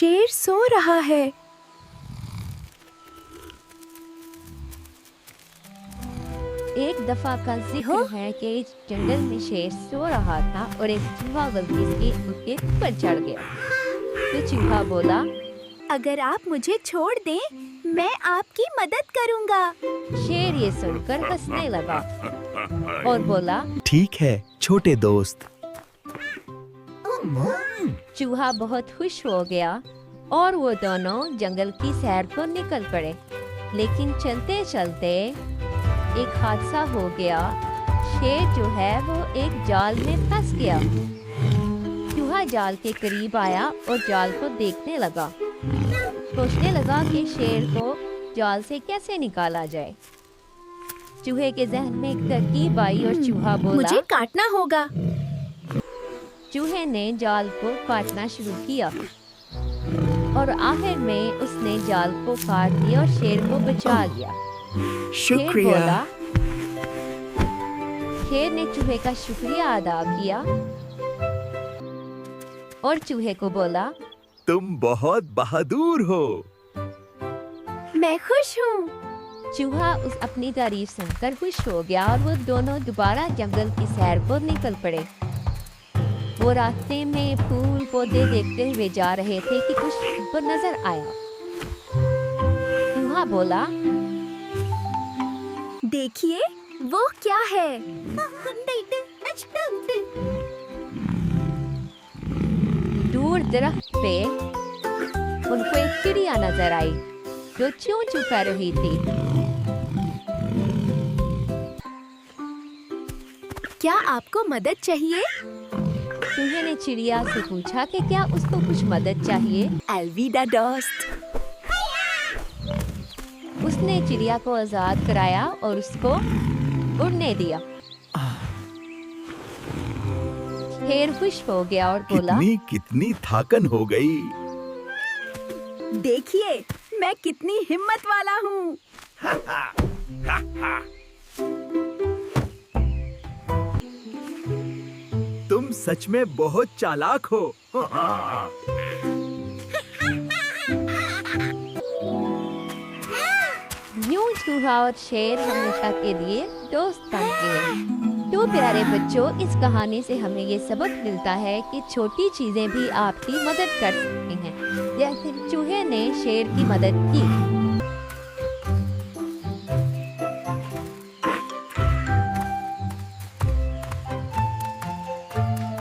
शेर सो रहा है। एक दफा का जिक्र है कि इस जंगल में शेर सो रहा था और एक चूहा गलती से उसके ऊपर चढ़ गया। तो चूहा बोला, अगर आप मुझे छोड़ दें, मैं आपकी मदद करूंगा। शेर ये सुनकर हंसने लगा और बोला, ठीक है छोटे दोस्त। चूहा बहुत खुश हो गया और वो दोनों जंगल की सैर को निकल पड़े। लेकिन चलते चलते एक हादसा हो गया। शेर जो है वो एक जाल में फंस गया। चूहा जाल के करीब आया और जाल को देखने लगा। सोचने लगा कि शेर को जाल से कैसे निकाला जाए। चूहे के जहन में एक तरकीब आई और चूहा बोला, मुझे काटना होगा। चूहे ने जाल को काटना शुरू किया और आखिर में उसने जाल को काट दिया और शेर को बचा लिया। शेर बोला, शेर ने चूहे का शुक्रिया अदा किया और चूहे को बोला, तुम बहुत बहादुर हो। मैं खुश हूँ। चूहा उस अपनी तारीफ सुनकर खुश हो गया और वो दोनों दोबारा जंगल की सैर पर निकल पड़े। वो रास्ते में फूल पौधे देखते हुए जा रहे थे कि कुछ उनको नजर आया। चूहा बोला, देखिए वो क्या है। दूर दरख्त पे उनको एक चिड़िया नजर आई जो चूं चूं कर रही थी। क्या आपको मदद चाहिए? चूहे ने चिड़िया से पूछा कि क्या उसको कुछ मदद चाहिए। अलविदा दोस्त। उसने चिड़िया को आजाद कराया और उसको उड़ने दिया। शेर खुश हो गया और बोला, कितनी थाकन हो गई। देखिए मैं कितनी हिम्मत वाला हूँ। तुम सच में बहुत चालाक हो। यूं चूहा और शेर हमेशा के लिए दोस्त बन गए। तो प्यारे बच्चों, इस कहानी से हमें ये सबक मिलता है कि छोटी चीजें भी आपकी मदद कर सकती हैं। जैसे चूहे ने शेर की मदद की।